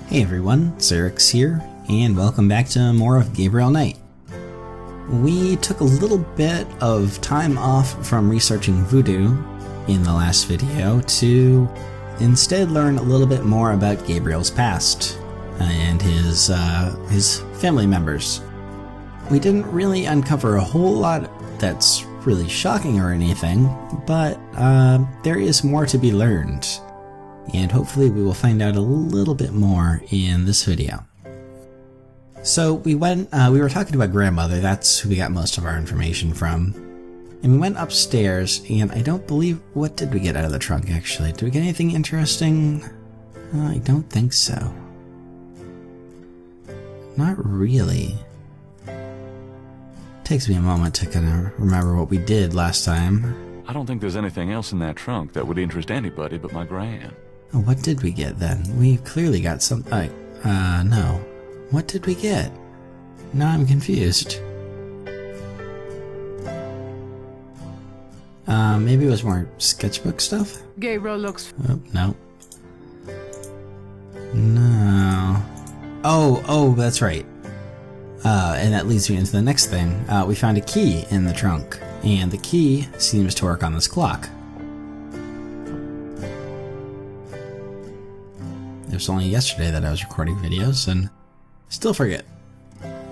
Hey everyone, Zerix here, and welcome back to more of Gabriel Knight. We took a little bit of time off from researching voodoo in the last video to instead learn a little bit more about Gabriel's past and his family members. We didn't really uncover a whole lot that's really shocking or anything, but there is more to be learned. And hopefully we will find out a little bit more in this video. So we were talking to my grandmother, that's who we got most of our information from. And we went upstairs, and I don't believe, what did we get out of the trunk actually? Did we get anything interesting? I don't think so. Not really. Takes me a moment to kind of remember what we did last time. I don't think there's anything else in that trunk that would interest anybody but my gran. Oh, what did we get then? We clearly got some. No. What did we get? Now I'm confused. Maybe it was more sketchbook stuff? Gabriel looks. Oh, no. No. Oh, that's right. And that leads me into the next thing. We found a key in the trunk, and the key seems to work on this clock. It was only yesterday that I was recording videos, and still forget.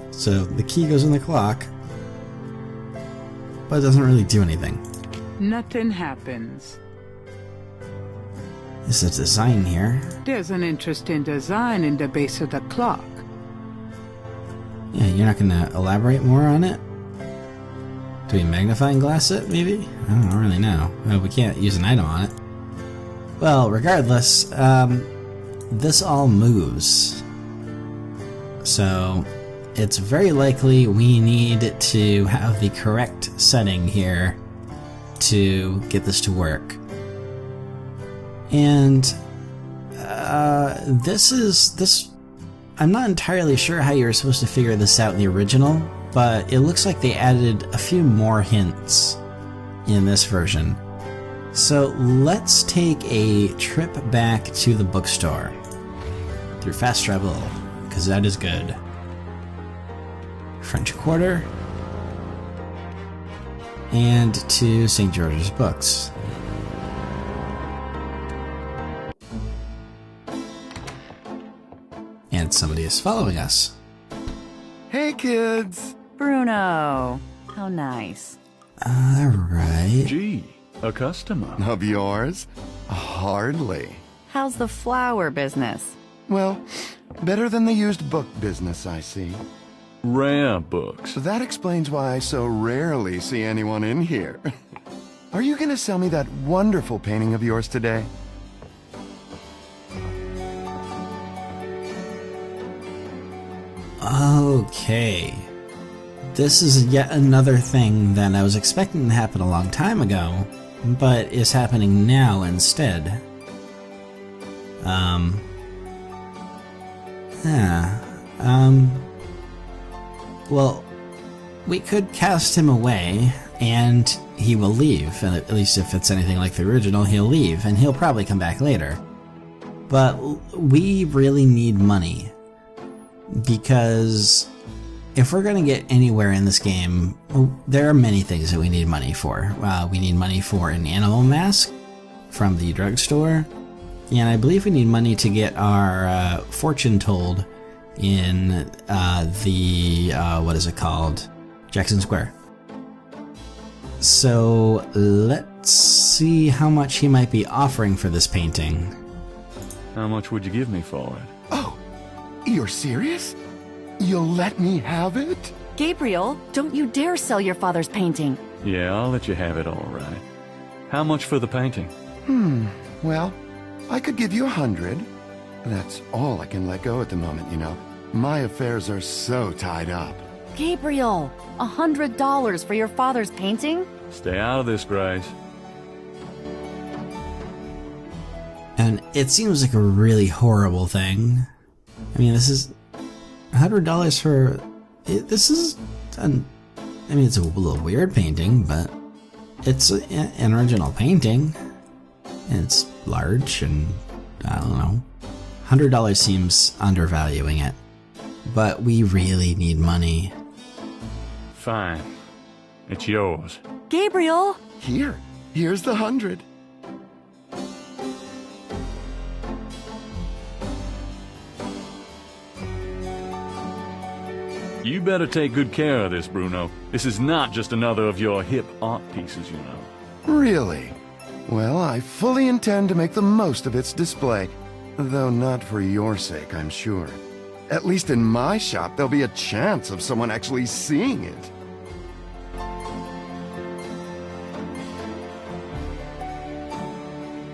So the key goes in the clock, but it doesn't really do anything. Nothing happens. There's a design here. There's an interesting design in the base of the clock. Yeah, you're not gonna elaborate more on it? Do we magnifying glass it, maybe? I don't really know. Well, we can't use an item on it. Well, regardless, this all moves. So, it's very likely we need to have the correct setting here to get this to work. And, I'm not entirely sure how you were supposed to figure this out in the original, but it looks like they added a few more hints in this version. So let's take a trip back to the bookstore through fast travel, because that is good. French Quarter and to St. George's Books. And somebody is following us. Hey, kids! Bruno, how nice. Alright. Gee, a customer. Of yours? Hardly. How's the flower business? Well, better than the used book business, I see. Rare books. That explains why I so rarely see anyone in here. Are you gonna sell me that wonderful painting of yours today? Okay. This is yet another thing that I was expecting to happen a long time ago, but is happening now instead. Well, we could cast him away, and he will leave. At least if it's anything like the original, he'll leave, and he'll probably come back later. But we really need money. Because if we're going to get anywhere in this game, there are many things that we need money for. We need money for an animal mask from the drugstore, and I believe we need money to get our fortune told in what is it called? Jackson Square. So let's see how much he might be offering for this painting. How much would you give me for it? Oh, you're serious? You'll let me have it? Gabriel, don't you dare sell your father's painting. Yeah, I'll let you have it, all right. How much for the painting? Well, I could give you 100. That's all I can let go at the moment, you know. My affairs are so tied up. Gabriel, $100 for your father's painting? Stay out of this, Grace. And it seems like a really horrible thing. I mean, this is $100 for this is it's a little weird painting, but it's an original painting, and it's large, and I don't know. $100 seems undervaluing it. But we really need money. Fine. It's yours. Gabriel! Here's the 100. You better take good care of this, Bruno. This is not just another of your hip art pieces, you know. Really? Well, I fully intend to make the most of its display. Though not for your sake, I'm sure. At least in my shop, there'll be a chance of someone actually seeing it.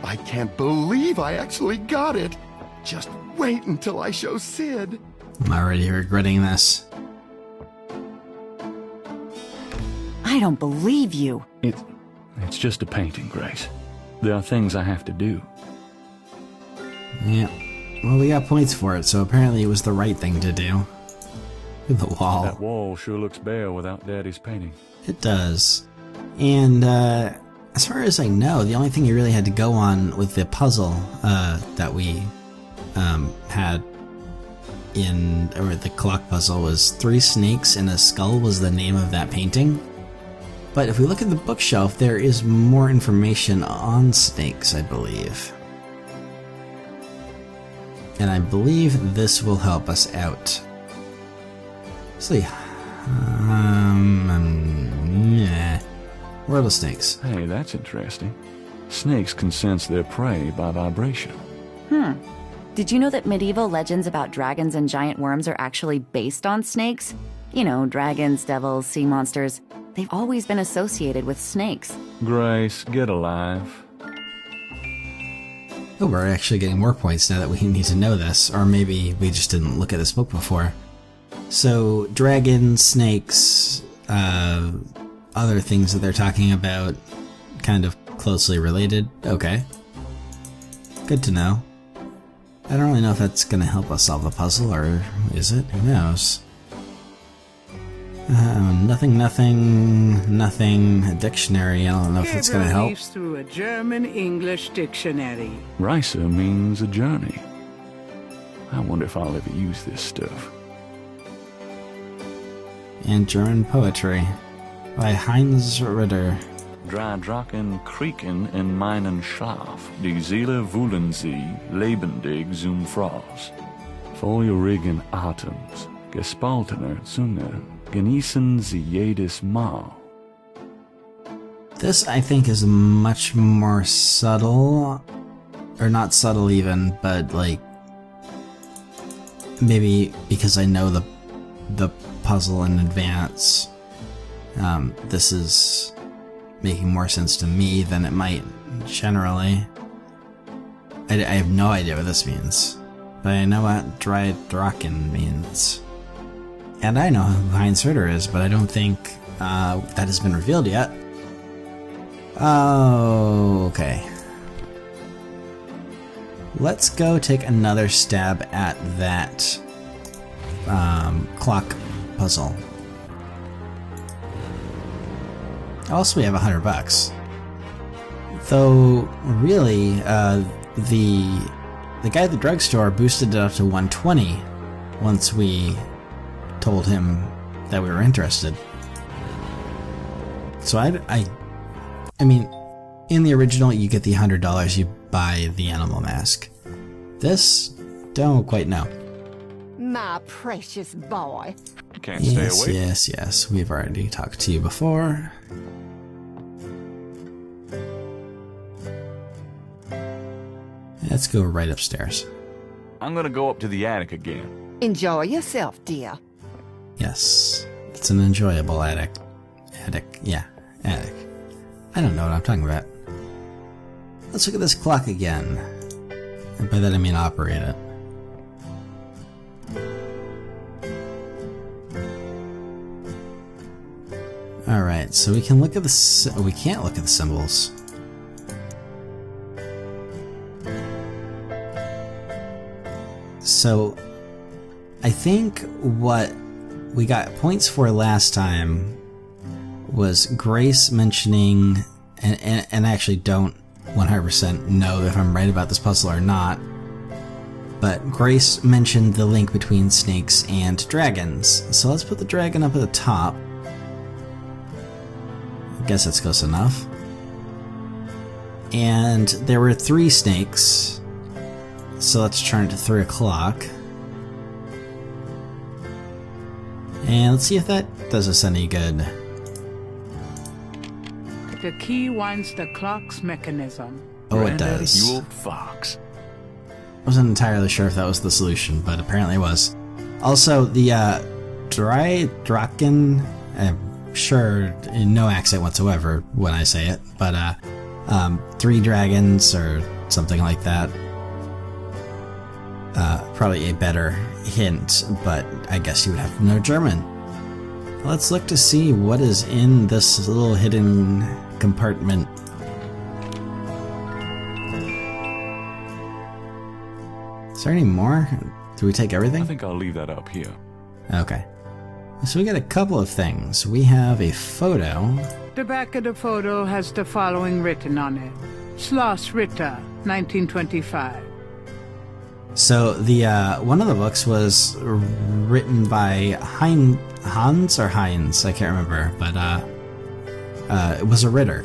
I can't believe I actually got it. Just wait until I show Sid. I'm already regretting this. I don't believe you. It's just a painting, Grace. There are things I have to do. Yeah. Well, we got points for it, so apparently it was the right thing to do. Look at the wall. That wall sure looks bare without Daddy's painting. It does. And, as far as I know, the only thing you really had to go on with the puzzle, that we, had or the clock puzzle was 3 snakes and a skull was the name of that painting. But if we look at the bookshelf, there is more information on snakes, I believe. And I believe this will help us out. Let's see. Yeah. Where are the snakes? Hey, that's interesting. Snakes can sense their prey by vibration. Did you know that medieval legends about dragons and giant worms are actually based on snakes? You know, dragons, devils, sea monsters. They've always been associated with snakes. Grace, get alive. Oh, we're actually getting more points now that we need to know this. Or maybe we just didn't look at this book before. So, dragons, snakes, other things that they're talking about, kind of closely related. Okay. Good to know. I don't really know if that's going to help us solve the puzzle, or is it? Who knows? Nothing. A dictionary. I don't know if it's going to help. Leaves through a German-English dictionary. Ricer means a journey. I wonder if I'll ever use this stuff. And German poetry by Heinz Ritter. Drei Drachen kriegen in meinen Schlaf, die Seele wühlen sie, lebendig zum Fraß. Feurigen Atems, gespaltener Zunge, genießen sie jedes Mal. This, I think, is much more subtle. Or not subtle even, but like... maybe because I know the puzzle in advance. This is making more sense to me than it might generally. I have no idea what this means, but I know what Drei Drachen means. And I know who Heinz Ritter is, but I don't think that has been revealed yet. Oh, okay. Let's go take another stab at that clock puzzle. Also, we have $100. Though, really, the guy at the drugstore boosted it up to 120 once we told him that we were interested. So I mean, in the original, you get the $100, you buy the animal mask. This, don't quite know. My precious boy. Can't stay away. Yes, we've already talked to you before. Let's go right upstairs. I'm gonna go up to the attic again. Enjoy yourself, dear. Yes, it's an enjoyable attic. Attic. I don't know what I'm talking about. Let's look at this clock again. And by that I mean operate it. Alright, so we can look at the... we can't look at the symbols. So, I think what we got points for last time was Grace mentioning, and I actually don't 100% know if I'm right about this puzzle or not, But Grace mentioned the link between snakes and dragons, so let's put the dragon up at the top. I guess that's close enough. And there were 3 snakes, so let's turn it to 3 o'clock. And let's see if that does us any good. The key winds the clock's mechanism. Oh, it Granddaddy, does. You old fox. Wasn't entirely sure if that was the solution, but apparently it was. Also, the Draken, I'm sure no accent whatsoever when I say it, but 3 dragons or something like that. Probably a better hint, but I guess you would have to know German. Let's look to see what is in this little hidden compartment. Is there any more? Do we take everything? I think I'll leave that up here. Okay. So we got a couple of things. We have a photo. The back of the photo has the following written on it. Schloss Ritter, 1925. So the one of the books was written by Hans or Heinz, I can't remember, but it was a Ritter.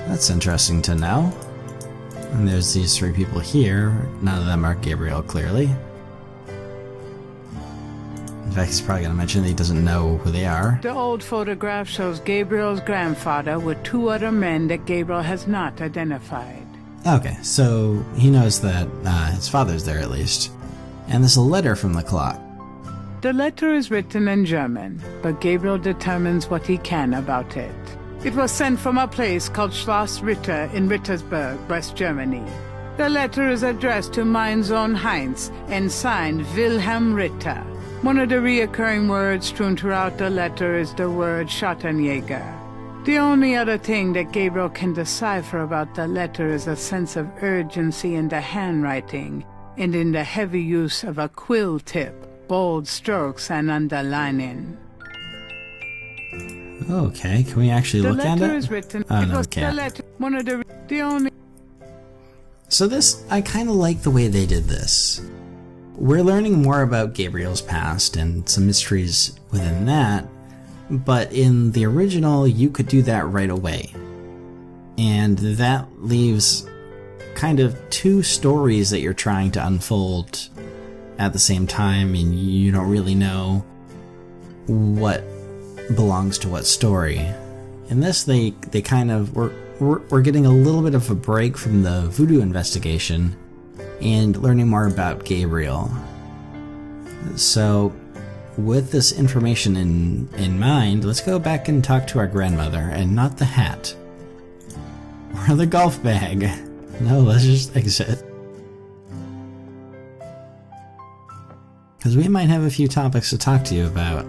That's interesting to know. And there's these 3 people here. None of them are Gabriel, clearly. In fact, he's probably going to mention that he doesn't know who they are. The old photograph shows Gabriel's grandfather with 2 other men that Gabriel has not identified. Okay, so he knows that his father's there at least. And there's a letter from the clock. The letter is written in German, but Gabriel determines what he can about it. It was sent from a place called Schloss Ritter in Rittersberg, West Germany. The letter is addressed to mein Sohn Heinz and signed Wilhelm Ritter. One of the reoccurring words strewn throughout the letter is the word Schattenjäger. The only other thing that Gabriel can decipher about the letter is a sense of urgency in the handwriting and in the heavy use of a quill tip, bold strokes, and underlining. Okay, can we actually look at it? The letter is written. Oh, It no, was we can't. the letter. One of the only. So this, I kind of like the way they did this. We're learning more about Gabriel's past and some mysteries within that, but in the original, you could do that right away. And that leaves kind of 2 stories that you're trying to unfold at the same time, and you don't really know what belongs to what story. In this, they kind of we're getting a little bit of a break from the voodoo investigation and learning more about Gabriel. So with this information in mind, let's go back and talk to our grandmother, and not the hat or the golf bag. No, let's just exit, because we might have a few topics to talk to you about.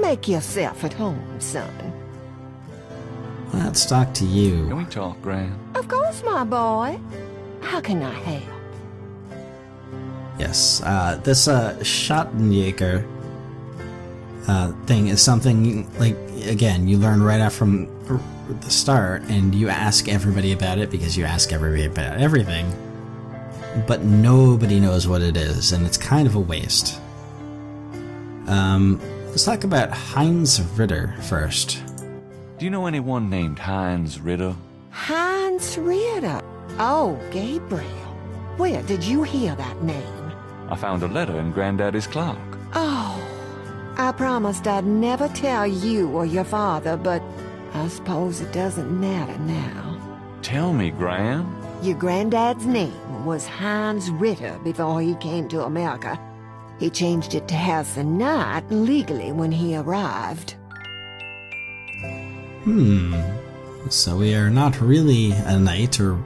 Make yourself at home, son. Let's talk to Can you. we talk, Gran? Of course, my boy. How can I help? Yes, this Schattenjäger thing is something, like, again, you learn right out from the start, and you ask everybody about it because you ask everybody about everything, but nobody knows what it is, and it's kind of a waste. Let's talk about Heinz Ritter first. Do you know anyone named Heinz Ritter? Hans Ritter. Oh, Gabriel. Where did you hear that name? I found a letter in Granddaddy's clock. Oh, I promised I'd never tell you or your father, but I suppose it doesn't matter now. Tell me, Gran. Your granddad's name was Hans Ritter before he came to America. He changed it to Harrison Knight legally when he arrived. So we are not really a knight, or...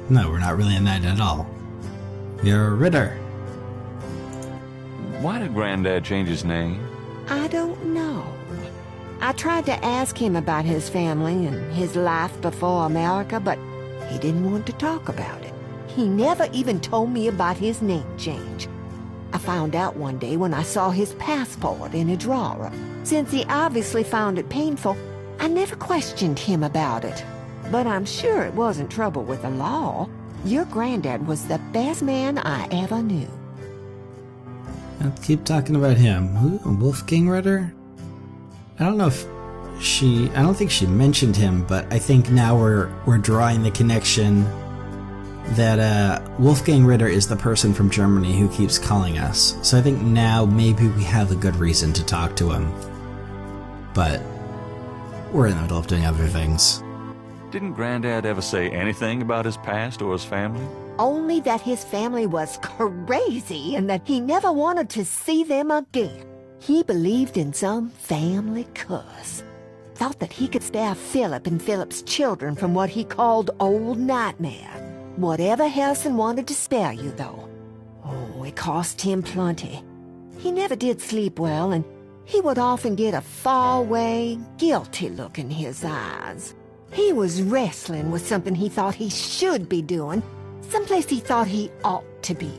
No, we're not really a knight at all. We're a Ritter. Why did Granddad change his name? I don't know. I tried to ask him about his family and his life before America, but he didn't want to talk about it. He never even told me about his name change. I found out one day when I saw his passport in a drawer. Since he obviously found it painful, I never questioned him about it. But I'm sure it wasn't trouble with the law. Your granddad was the best man I ever knew. I'll keep talking about him. Who? Wolfgang Ritter? I don't know if I don't think she mentioned him, but I think now we're drawing the connection that Wolfgang Ritter is the person from Germany who keeps calling us. So I think now maybe we have a good reason to talk to him. But we're in the middle of doing other things. Didn't Granddad ever say anything about his past or his family? Only that his family was crazy and that he never wanted to see them again. He believed in some family curse. Thought that he could spare Philip and Philip's children from what he called old nightmare. Whatever Harrison wanted to spare you, though. Oh, it cost him plenty. He never did sleep well, and he would often get a far-away, guilty look in his eyes. He was wrestling with something he thought he should be doing, someplace he thought he ought to be.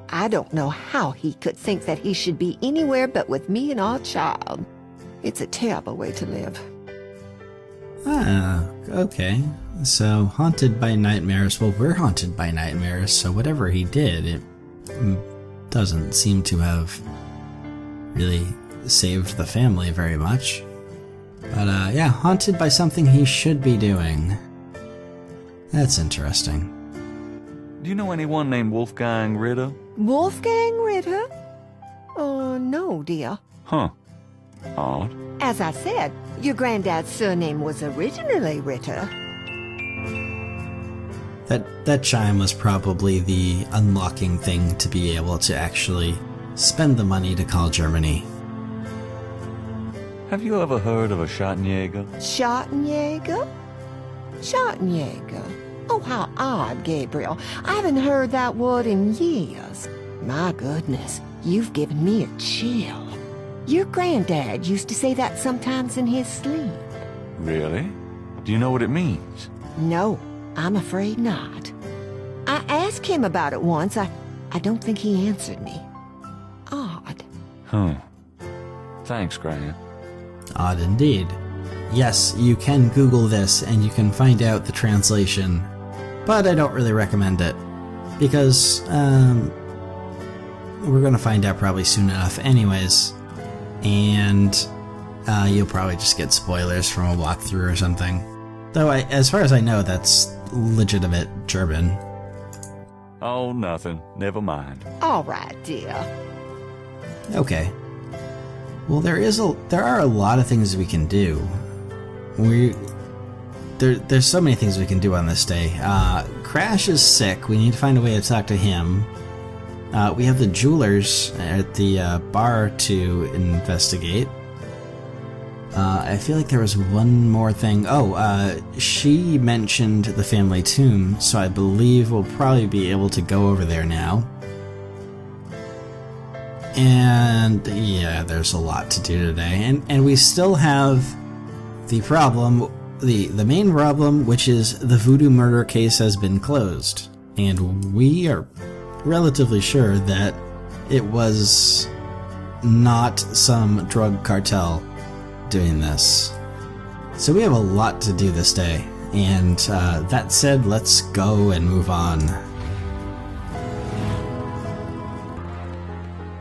I don't know how he could think that he should be anywhere but with me and our child. It's a terrible way to live. Ah, okay. So, haunted by nightmares. Well, we're haunted by nightmares, so whatever he did, it doesn't seem to have really saved the family very much. But, yeah, haunted by something he should be doing. That's interesting. Do you know anyone named Wolfgang Ritter? Wolfgang Ritter? No, dear. Huh. Odd. As I said, your granddad's surname was originally Ritter. That chime was probably the unlocking thing to be able to actually spend the money to call Germany. Have you ever heard of a Schottenjäger? Schottenjäger? Schottenjäger? Oh, how odd, Gabriel. I haven't heard that word in years. My goodness, you've given me a chill. Your granddad used to say that sometimes in his sleep. Really? Do you know what it means? No, I'm afraid not. I asked him about it once. I don't think he answered me. Odd. Huh. Thanks, Gran. Odd indeed. Yes, you can Google this and you can find out the translation, but I don't really recommend it, because we're going to find out probably soon enough anyways, and you'll probably just get spoilers from a walkthrough or something. Though, as far as I know, that's legitimate German. Oh, nothing. Never mind. All right, dear. Okay. Well, there are a lot of things we can do. There's so many things we can do on this day. Crash is sick. We need to find a way to talk to him. We have the jewelers at the bar to investigate. I feel like there was one more thing. Oh, she mentioned the family tomb, so I believe we'll probably be able to go over there now. And yeah, there's a lot to do today. And we still have the problem, the main problem, which is the voodoo murder case has been closed. And we are relatively sure that it was not some drug cartel doing this. So we have a lot to do this day. And that said, let's go and move on.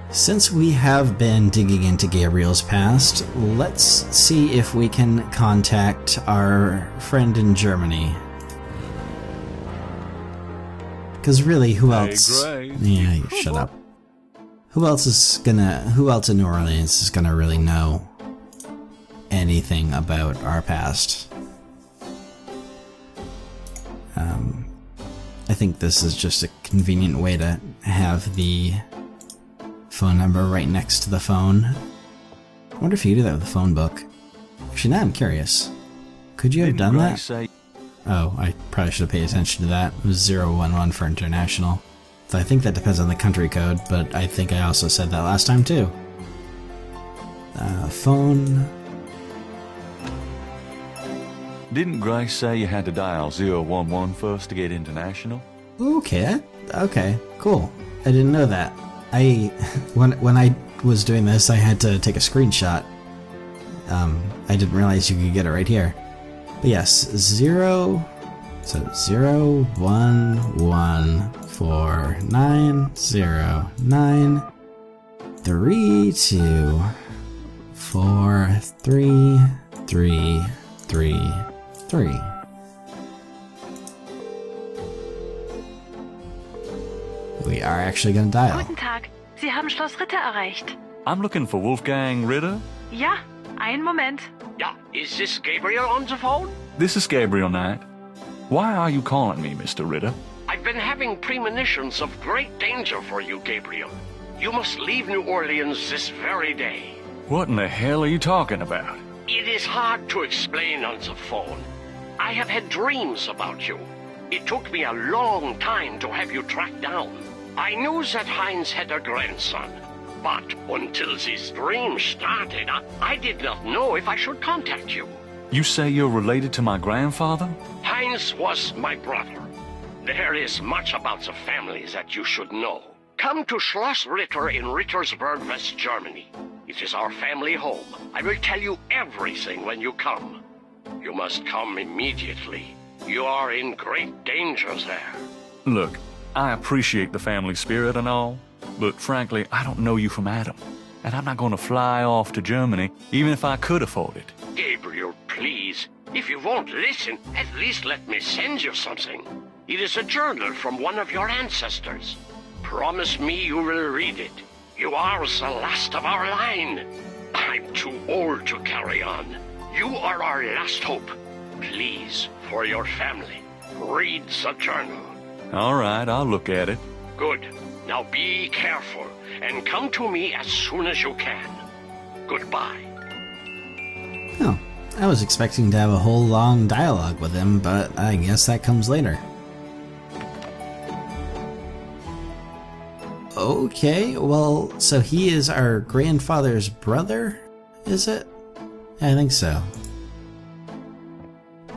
Since we have been digging into Gabriel's past, let's see if we can contact our friend in Germany. Because really, who else? Hey, Gray. Yeah, you shut up. Who else in New Orleans is gonna really know anything about our past? I think this is just a convenient way to have the phone number right next to the phone. I wonder if you could do that with the phone book. Actually, now I'm curious. Could you have done that? Oh, I probably should have paid attention to that. It was 011 for international. So I think that depends on the country code, but I think I also said that last time too. Phone. Didn't Grace say you had to dial 011 first to get international? Okay, cool. I didn't know that. When I was doing this, I had to take a screenshot. I didn't realize you could get it right here. But yes, 0, so 0, 1, 1, 4, 9, 0, 9, 3, 2, 4, 3, 3, 3, 3. We are actually going to dial. Guten Tag, Sie haben Schloss Ritter erreicht. I'm looking for Wolfgang Ritter. Ja, einen Moment. Yeah, is this Gabriel on the phone? This is Gabriel Knight. Why are you calling me, Mr. Ritter? I've been having premonitions of great danger for you, Gabriel. You must leave New Orleans this very day. What in the hell are you talking about? It is hard to explain on the phone. I have had dreams about you. It took me a long time to have you tracked down. I knew that Heinz had a grandson, but until these dreams started, I did not know if I should contact you. You say you're related to my grandfather? Heinz was my brother. There is much about the family that you should know. Come to Schloss Ritter in Rittersberg, West Germany. It is our family home. I will tell you everything when you come. You must come immediately. You are in great danger there. Look, I appreciate the family spirit and all, but frankly, I don't know you from Adam. And I'm not going to fly off to Germany, even if I could afford it. Gabriel, please. If you won't listen, at least let me send you something. It is a journal from one of your ancestors. Promise me you will read it. You are the last of our line. I'm too old to carry on. You are our last hope. Please, for your family, read the journal. All right, I'll look at it. Good. Now be careful and come to me as soon as you can. Goodbye. Oh, I was expecting to have a whole long dialogue with him, but I guess that comes later. Okay, well, so he is our grandfather's brother, is it? I think so.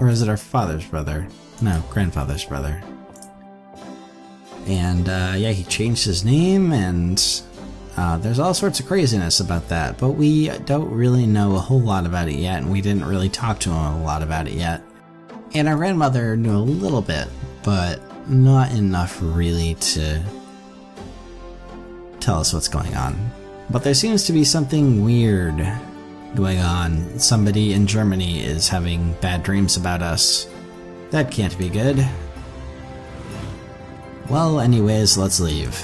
Or is it our father's brother? No, grandfather's brother. And, yeah, he changed his name, and there's all sorts of craziness about that, but we don't really know a whole lot about it yet, and we didn't really talk to him a lot about it yet. And our grandmother knew a little bit, but not enough really to tell us what's going on. But there seems to be something weird going on. Somebody in Germany is having bad dreams about us. That can't be good. Well, anyways, let's leave.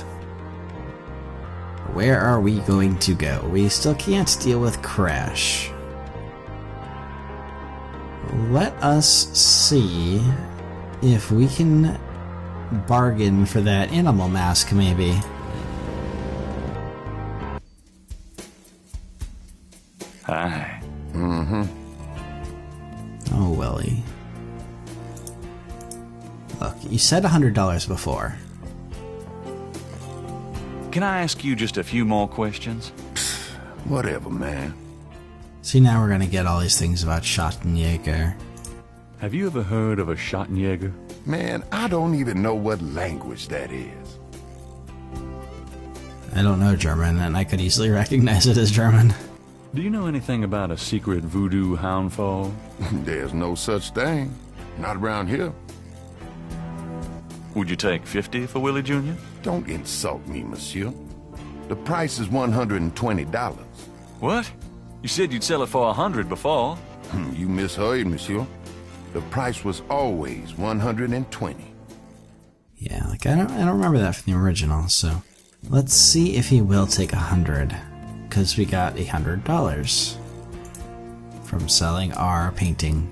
Where are we going to go? We still can't deal with Crash. Let us see if we can bargain for that animal mask, maybe. Hi. Oh, Willie. Look, you said $100 before. Can I ask you just a few more questions? Whatever, man. See, now we're gonna get all these things about Schottenjäger. Have you ever heard of a Schottenjäger? Man, I don't even know what language that is. I don't know German, and I could easily recognize it as German. Do you know anything about a secret voodoo houndfall? There's no such thing. Not around here. Would you take 50 for Willie Jr.? Don't insult me, monsieur. The price is $120. What? You said you'd sell it for 100 before. You misheard, monsieur. The price was always $120. Yeah, like I don't remember that from the original, so let's see if he will take 100. Because we got $100 from selling our painting.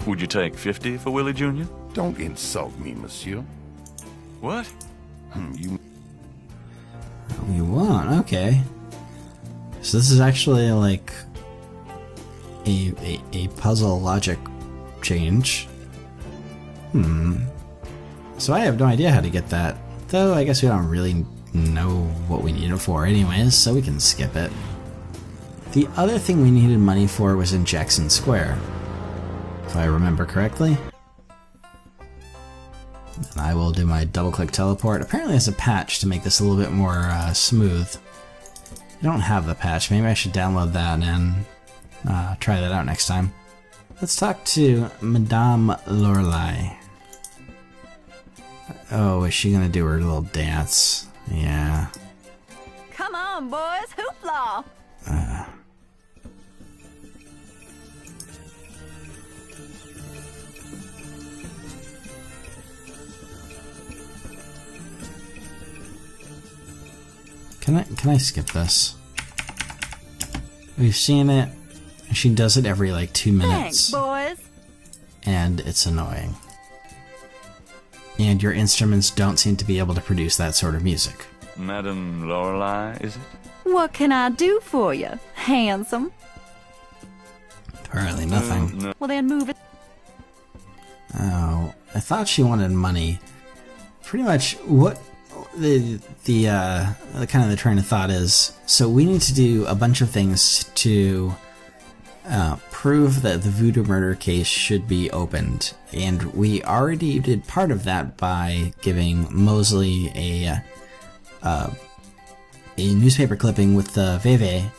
Would you take 50 for Willie Jr.? Don't insult me, monsieur. What? You won't, okay. So this is actually like a puzzle logic change. So I have no idea how to get that. Though I guess we don't really know what we need it for anyways, so we can skip it. The other thing we needed money for was in Jackson Square, if I remember correctly. And I will do my double-click teleport. Apparently there's a patch to make this a little bit more smooth. I don't have the patch. Maybe I should download that and Try that out next time. Let's talk to Madame Lorelei. Oh, is she gonna do her little dance? Yeah. Come on, boys, hoopla! Can I skip this? We've seen it. She does it every like 2 minutes. Thanks, boys. And it's annoying. And your instruments don't seem to be able to produce that sort of music. Madame Lorelei, is it? What can I do for you, handsome? Apparently nothing. No. Well, then move it. Oh, I thought she wanted money. Pretty much what the kind of the train of thought is. So we need to do a bunch of things to prove that the voodoo murder case should be opened, and we already did part of that by giving Mosley a newspaper clipping with the Veve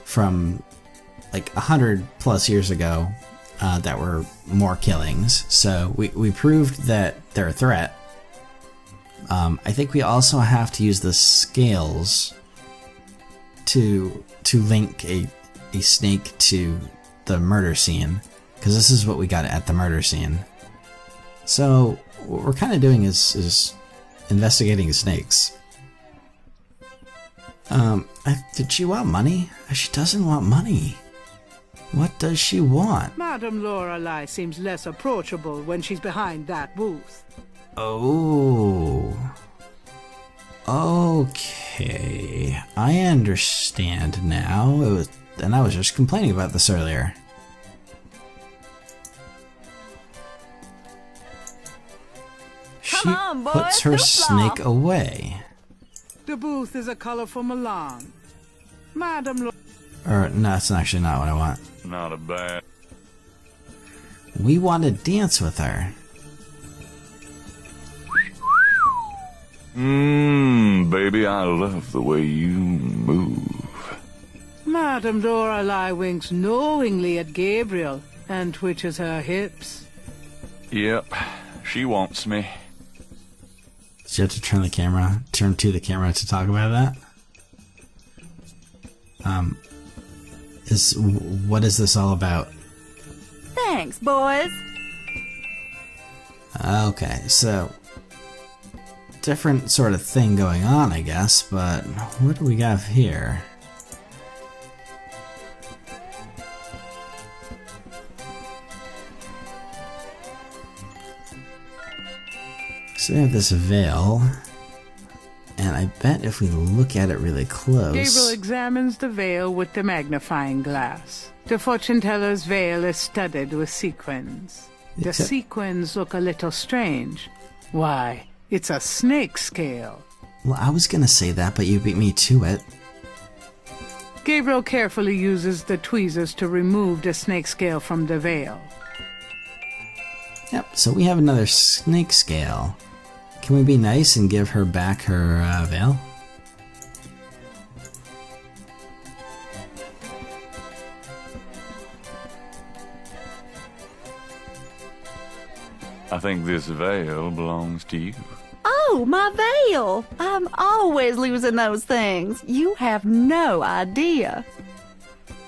from like 100+ years ago that were more killings. So we proved that they're a threat. I think we also have to use the scales to link a snake to the murder scene, because this is what we got at the murder scene. So what we're kind of doing is investigating snakes. Did she want money? She doesn't want money. What does she want? Madame Lorelei seems less approachable when she's behind that booth. Oh. Okay. I understand now. And I was just complaining about this earlier. She on, boys, puts her hoopla. snake away. The booth is a colorful Milan. Madame Or, no, that's actually not what I want. Not a bad. We want to dance with her. Baby, I love the way you move. Madame Lorelei winks knowingly at Gabriel and twitches her hips. Yep, she wants me. So you have to turn to the camera to talk about that? What is this all about? Thanks, boys. Okay, so different sort of thing going on, I guess, but what do we have here? So we have this veil, and I bet if we look at it really close... Gabriel examines the veil with the magnifying glass. The fortune teller's veil is studded with sequins. The Except- sequins look a little strange. Why, it's a snake scale. Well, I was gonna say that, but you beat me to it. Gabriel carefully uses the tweezers to remove the snake scale from the veil. Yep, so we have another snake scale. Can we be nice and give her back her veil? I think this veil belongs to you. Oh, my veil! I'm always losing those things. You have no idea.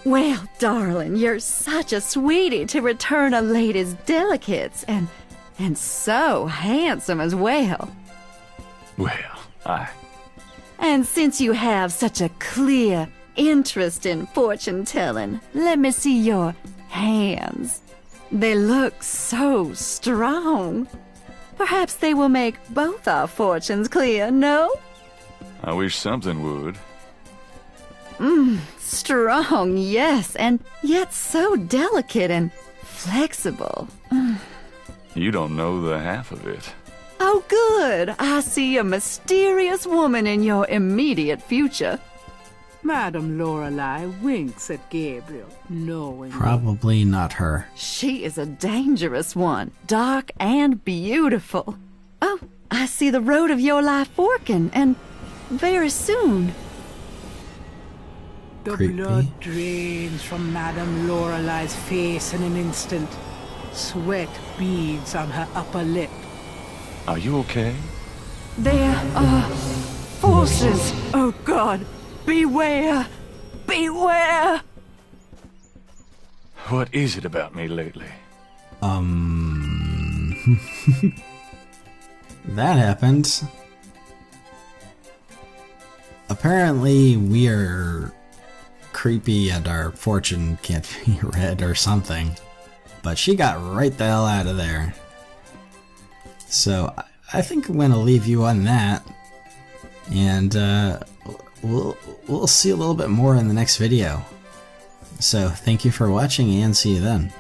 Well, darling, you're such a sweetie to return a lady's delicates, and so handsome as well. Well, And since you have such a clear interest in fortune-telling, let me see your hands. They look so strong. Perhaps they will make both our fortunes clear, no? I wish something would. Strong, yes, and yet so delicate and flexible. You don't know the half of it. Oh, good. I see a mysterious woman in your immediate future. Madame Lorelei winks at Gabriel, knowing. Probably not her. She is a dangerous one, dark and beautiful. Oh, I see the road of your life forking, and very soon. The Creepy. blood drains from Madame Lorelei's face in an instant. Sweat beads on her upper lip. Are you okay? There are forces. Oh God, beware! Beware! What is it about me lately? That happened. Apparently we are creepy and our fortune can't be read or something. But she got right the hell out of there. So I think I'm going to leave you on that. And we'll see a little bit more in the next video. So thank you for watching and see you then.